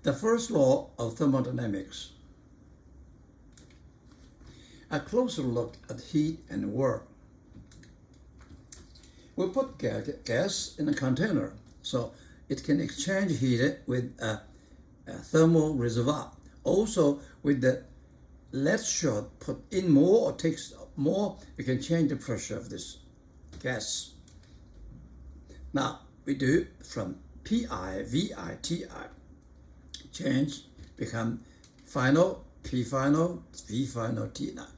The first law of thermodynamics. A closer look at heat and work. We put gas in a container so it can exchange heat with a thermal reservoir. Also, with the lead shot put in more or takes more, we can change the pressure of this gas. Now, we do from Pi, Vi, Ti. Change, become final, P final, V final, T now.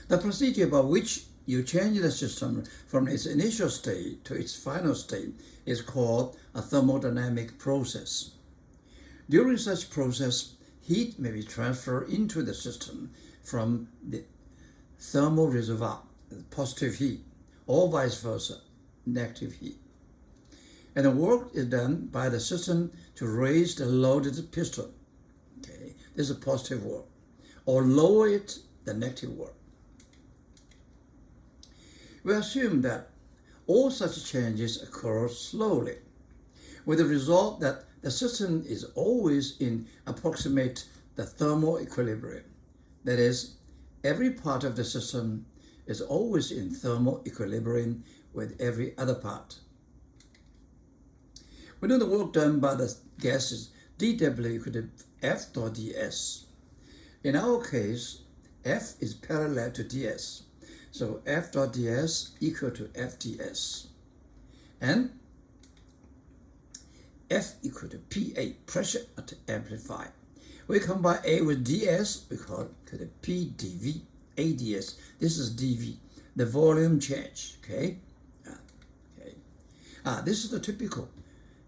The procedure by which you change the system from its initial state to its final state is called a thermodynamic process. During such process, heat may be transferred into the system from the thermal reservoir, positive heat, or vice versa, negative heat. And the work is done by the system to raise the loaded piston. Okay, this is positive work, or lower it, the negative work. We assume that all such changes occur slowly, with the result that the system is always in approximate the thermal equilibrium. That is, every part of the system is always in thermal equilibrium with every other part. We know the work done by the gases dW equal to F dot ds. In our case, F is parallel to ds. So F dot ds equal to FdS. And F equal to PA, pressure at amplify. We combine A with ds, we call it P dV, AdS. This is dV, the volume change, okay? This is the typical.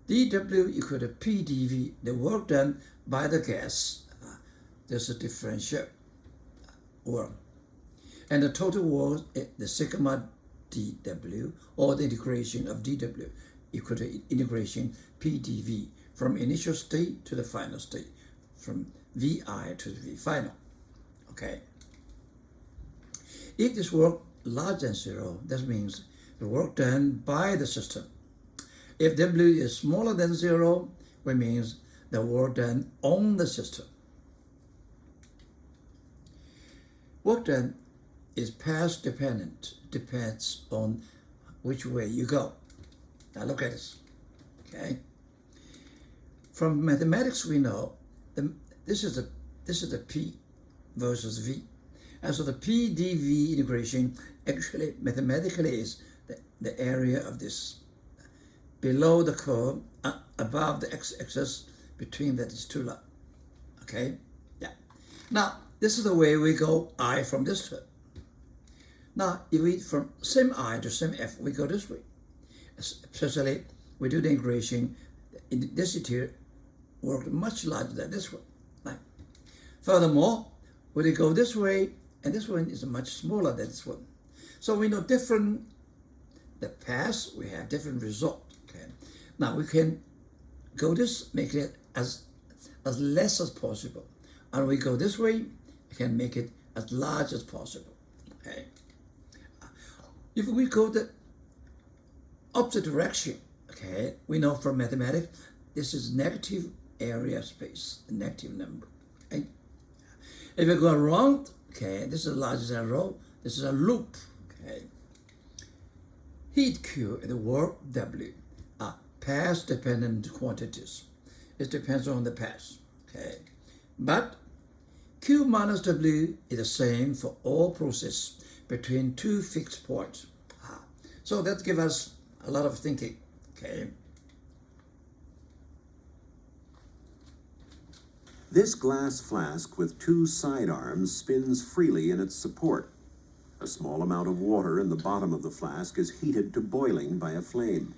dW equal to P dV, the work done by the gas. There's a differential work. And the total work, the sigma dW, or the integration of dW, equal to integration P dV, from initial state to the final state, from VI to the V final. Okay. If this work larger than zero, that means the work done by the system. If W is smaller than zero, it means the work done on the system. Work done is path dependent, depends on which way you go. Now look at this, okay? From mathematics we know this is the P versus V. And so the P dV integration actually mathematically is the area of this below the curve, above the x-axis, between that is two lines. Okay? Yeah. Now, this is the way we go I from this to. Now, if we from same I to same F, we go this way. Especially, we do the integration, this here work much larger than this one. Right? Furthermore, when we go this way, and this one is much smaller than this one. So we know different, the path, we have different result. Okay. Now we can go this, make it as less as possible. And we go this way, we can make it as large as possible. Okay. If we go the opposite direction, okay, we know from mathematics, this is negative area space, a negative number. Okay. If we go around, okay, this is larger than rho, this is a loop. Okay. Heat Q and the work W are path-dependent quantities. It depends on the path. Okay. But Q minus W is the same for all processes between two fixed points. So that gives us a lot of thinking. Okay. This glass flask with two side arms spins freely in its support. A small amount of water in the bottom of the flask is heated to boiling by a flame.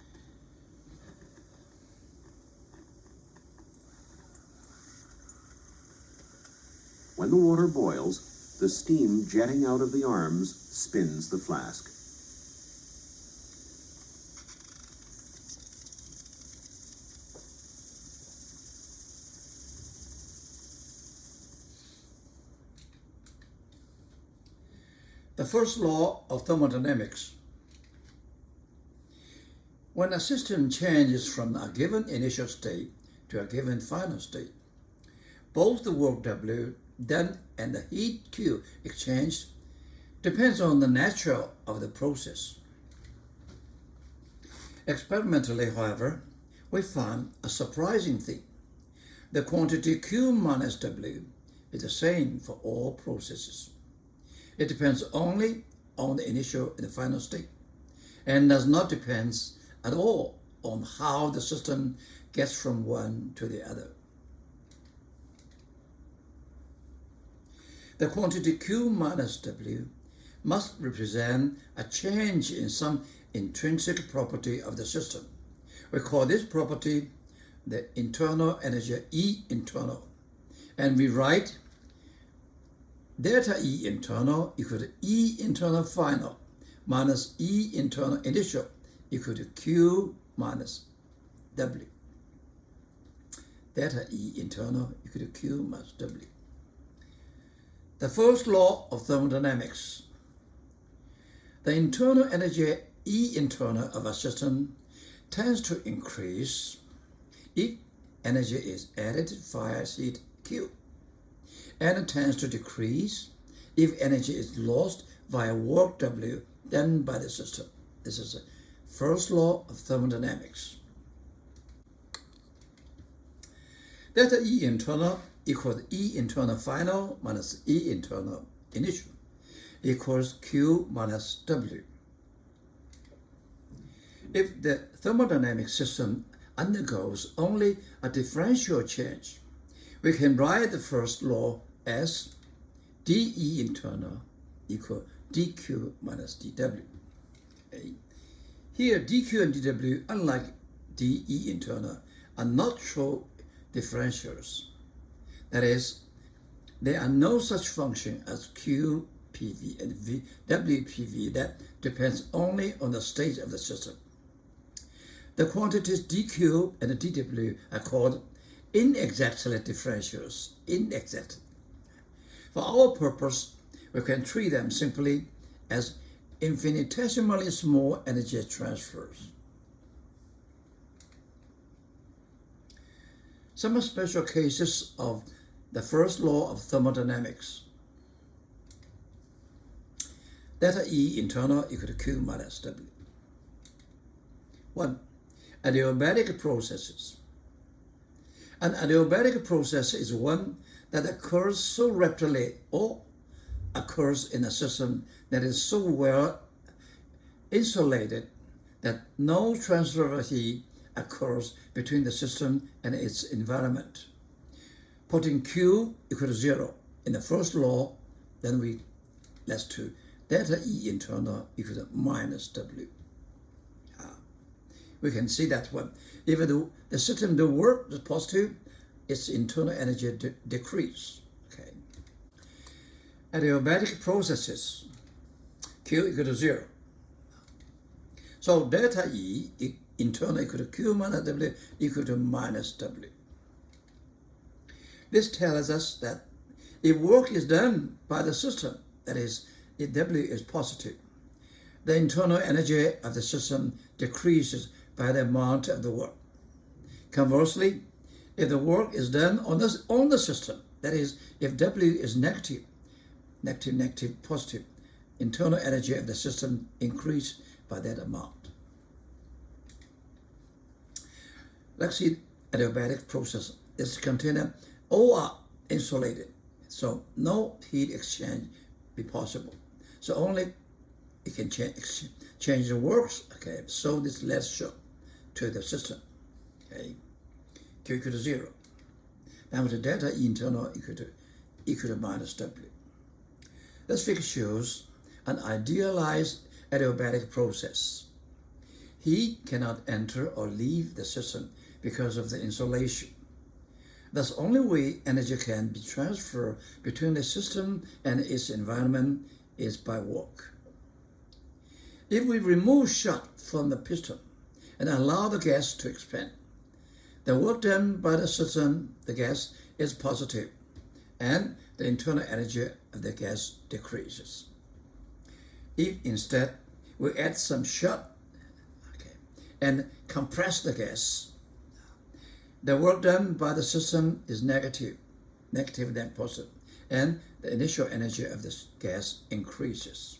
When the water boils, the steam jetting out of the arms spins the flask. The first law of thermodynamics. When a system changes from a given initial state to a given final state. Both the work W done and the heat Q exchanged depends on the nature of the process. Experimentally, however, we found a surprising thing. The quantity Q minus W is the same for all processes. It depends only on the initial and the final state, and does not depend at all on how the system gets from one to the other. The quantity Q minus W must represent a change in some intrinsic property of the system. We call this property the internal energy E internal, and we write delta E internal equal to E internal final minus E internal initial equal to Q minus W. Delta E internal equal to Q minus W. The first law of thermodynamics. The internal energy E internal of a system tends to increase if energy is added via heat Q, and it tends to decrease if energy is lost via work W done by the system. This is the first law of thermodynamics. Delta E internal equals E internal final minus E internal initial equals Q minus W. If the thermodynamic system undergoes only a differential change, we can write the first law as dE internal equal dQ minus dW. Okay. Here, dQ and dW, unlike dE internal, are not true differentials. That is, there are no such function as QPV and WPV that depends only on the state of the system. The quantities dQ and dW are called inexactly differentials, inexact. For our purpose, we can treat them simply as infinitesimally small energy transfers. Some special cases of the first law of thermodynamics. Delta E internal equal to Q minus W. 1. Adiabatic processes. An adiabatic process is one that occurs so rapidly or occurs in a system that is so well insulated that no transfer of heat occurs between the system and its environment. Putting Q equal to 0 in the first law, then let's do delta E internal equal to minus W. We can see that one. If the system do work is positive, its internal energy decrease. Okay. Adiabatic processes, Q equal to 0. So delta E internal equal to Q minus W equal to minus W. This tells us that if work is done by the system, that is, if W is positive, the internal energy of the system decreases by the amount of the work. Conversely, if the work is done on the system, that is, if W is negative, positive, internal energy of the system increase by that amount. Let's see adiabatic process. This container all are insulated, so no heat exchange be possible. So only it can change the works. Okay, so this less shock to the system. Okay, Q equal to 0. Now with the delta E internal equal to minus W. This figure shows an idealized adiabatic process. Heat cannot enter or leave the system because of the insulation. Thus, only way energy can be transferred between the system and its environment is by work. If we remove shock from the piston and allow the gas to expand, the work done by the system, the gas, is positive, and the internal energy of the gas decreases. If instead we add some shock and compress the gas, The work done by the system is negative than positive, and the initial energy of this gas increases.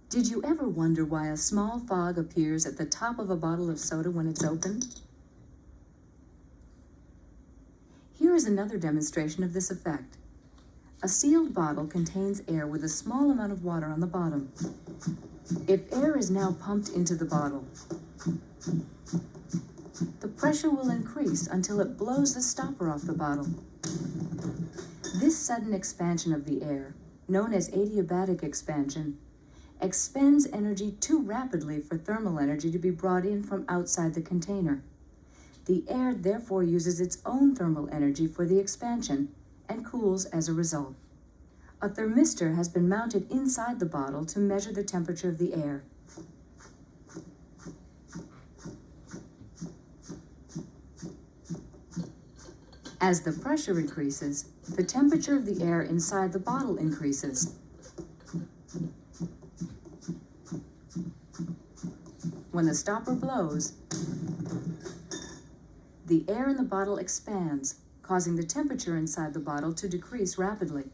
Did you ever wonder why a small fog appears at the top of a bottle of soda when it's opened? Here is another demonstration of this effect. A sealed bottle contains air with a small amount of water on the bottom. If air is now pumped into the bottle, the pressure will increase until it blows the stopper off the bottle. This sudden expansion of the air, known as adiabatic expansion, expends energy too rapidly for thermal energy to be brought in from outside the container. The air therefore uses its own thermal energy for the expansion and cools as a result. A thermistor has been mounted inside the bottle to measure the temperature of the air. As the pressure increases, the temperature of the air inside the bottle increases. When the stopper blows, the air in the bottle expands, causing the temperature inside the bottle to decrease rapidly.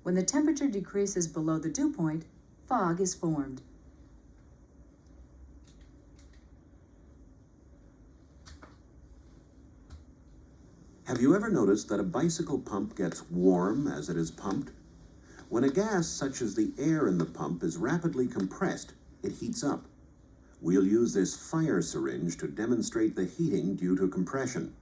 When the temperature decreases below the dew point, fog is formed. Have you ever noticed that a bicycle pump gets warm as it is pumped? When a gas such as the air in the pump is rapidly compressed, it heats up. We'll use this fire syringe to demonstrate the heating due to compression.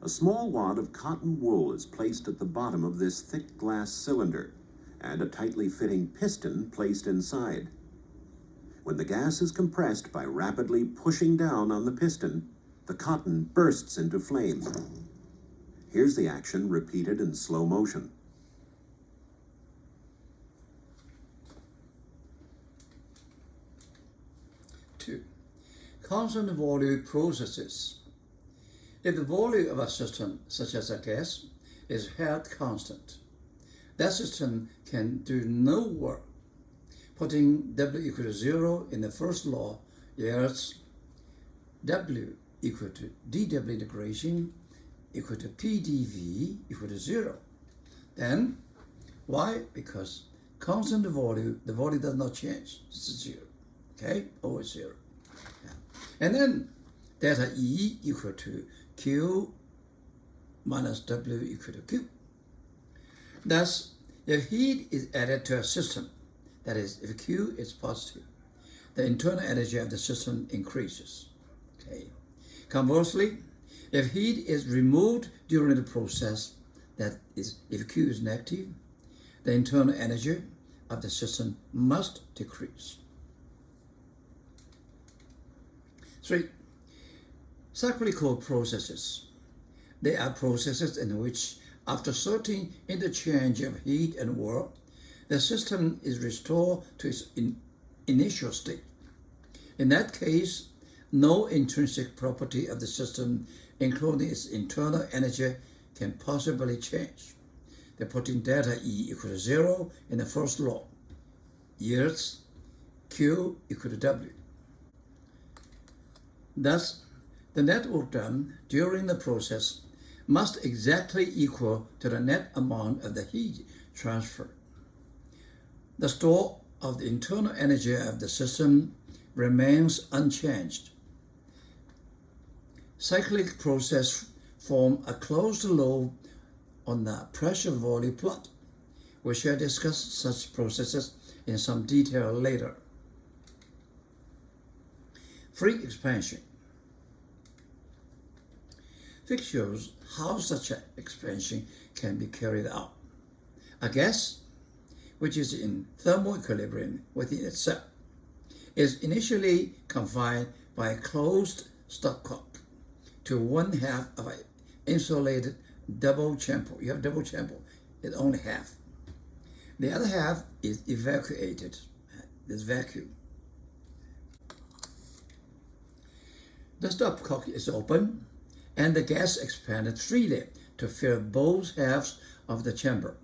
A small wad of cotton wool is placed at the bottom of this thick glass cylinder, and a tightly fitting piston placed inside. When the gas is compressed by rapidly pushing down on the piston, the cotton bursts into flame. Here's the action repeated in slow motion. Two, constant volume processes. If the volume of a system, such as a gas, is held constant, that system can do no work. Putting W equal to 0 in the first law yields W equal to dW integration equal to PdV equal to 0. Then, why? Because constant volume, the volume does not change. It's 0. Okay? Always 0. Yeah. And then, delta E equal to Q minus W equal to Q. Thus, if heat is added to a system, that is, if Q is positive, the internal energy of the system increases. Okay. Conversely, if heat is removed during the process, that is, if Q is negative, the internal energy of the system must decrease. 3. Cyclical processes. They are processes in which, after certain interchange of heat and work, the system is restored to its initial state. In that case, no intrinsic property of the system, including its internal energy, can possibly change. The putting delta E equal to 0 in the first law yields Q equal to W. Thus, the net work done during the process must exactly equal to the net amount of the heat transferred. The store of the internal energy of the system remains unchanged. Cyclic processes form a closed loop on the pressure volume plot. We shall discuss such processes in some detail later. Free expansion. Figure shows how such an expansion can be carried out. A gas, which is in thermal equilibrium within itself, is initially confined by a closed stopcock to one half of an insulated double chamber. You have double chamber, it's only half. The other half is evacuated, this vacuum. The stopcock is open and the gas expanded freely to fill both halves of the chamber.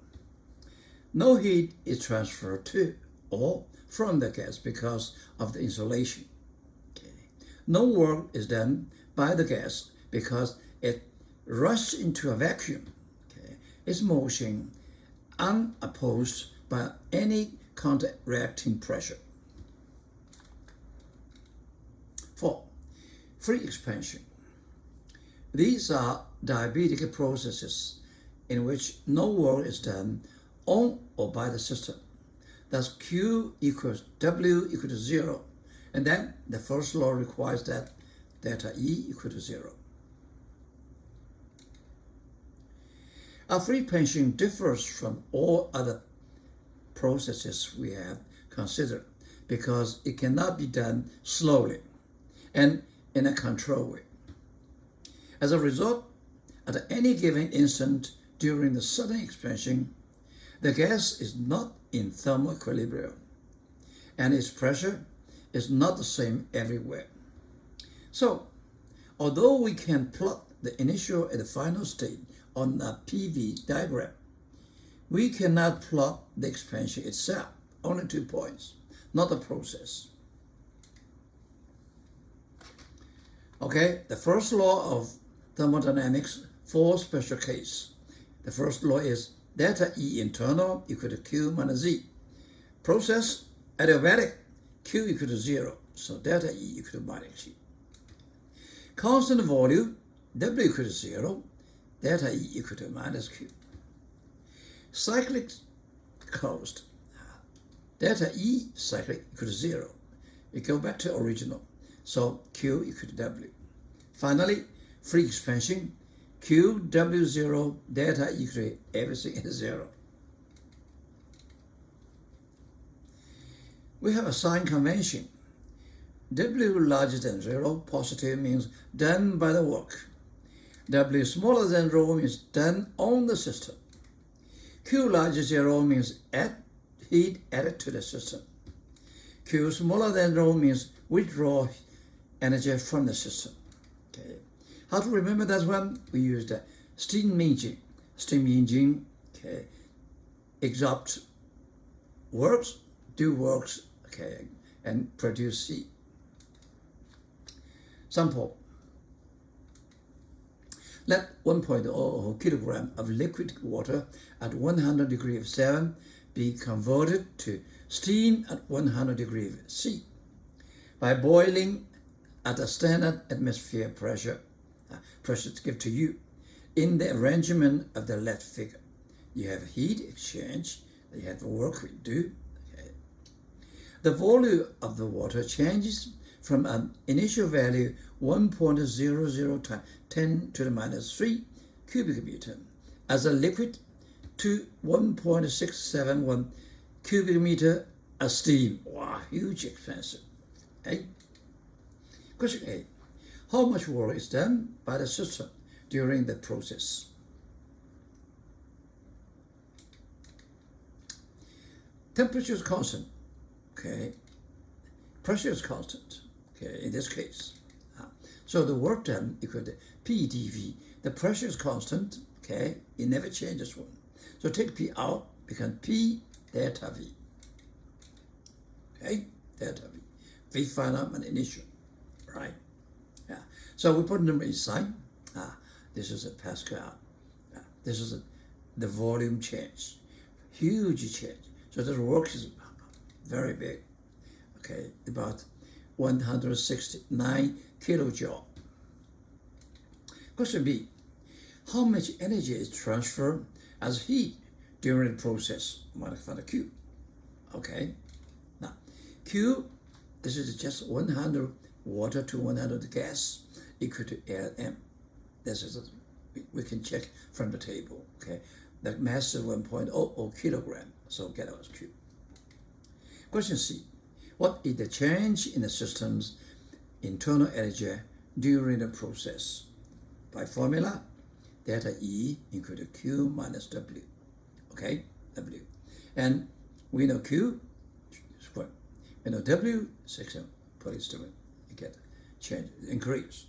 No heat is transferred to or from the gas because of the insulation. Okay. No work is done by the gas because it rushes into a vacuum. Okay. Its motion unopposed by any counteracting pressure. 4. Free expansion. These are diabatic processes in which no work is done on or by the system. Thus Q equals W equal to 0, and then the first law requires that delta E equal to 0. A free expansion differs from all other processes we have considered because it cannot be done slowly and in a controlled way. As a result, at any given instant during the sudden expansion, the gas is not in thermal equilibrium, and its pressure is not the same everywhere. So, although we can plot the initial and the final state on a PV diagram, we cannot plot the expansion itself, only 2 points, not the process. Okay, the first law of thermodynamics, 4 special cases. The first law is delta E internal equal to Q minus Z. Process, adiabatic, Q equal to 0, so delta E equal to minus G. Constant volume, W equal to 0, delta E equal to minus Q. Cyclic closed, delta E cyclic equal to 0. We go back to original, so Q equal to W. Finally, free expansion, Q, W0, delta equal to everything is 0. We have a sign convention. W larger than 0, positive means done by the work. W smaller than 0 means done on the system. Q larger than 0 means heat added to the system. Q smaller than 0 means withdraw energy from the system. Okay. How to remember that one? We use the steam engine. Steam engine, okay, exhaust works, do works, okay, and produce heat. Sample. Let 1.00 kilogram of liquid water at 100 degrees 7 be converted to steam at 100 degrees C by boiling at a standard atmosphere pressure to give to you. In the arrangement of the left figure, you have heat exchange, you have work we do. Okay. The volume of the water changes from an initial value 1.00 times 10 to the minus 3 cubic meter as a liquid to 1.671 cubic meter as steam. Wow, huge expansion. Okay? Question A. How much work is done by the system during the process? Temperature is constant. Okay. Pressure is constant. Okay, in this case. So the work done equal to P dV. The pressure is constant. Okay, it never changes one. So take P out, become P delta V. Okay, delta V. V final and initial. Right? Yeah. So we put them inside. This is a Pascal. This is the volume change. Huge change. So the work is very big. Okay, about 169 kilojoule. Question B. How much energy is transferred as heat during the process? I'm going to find a Q. Okay. Now, Q, this is just 100 water to 100 gas equal to Lm. This is we can check from the table. Okay. The mass is 1.00 kilogram. So get out Q. Question C. What is the change in the system's internal energy during the process? By formula, delta E equal to Q minus W. Okay, W. And we know Q squared. We know W, 6, put it to it. You get change, increase.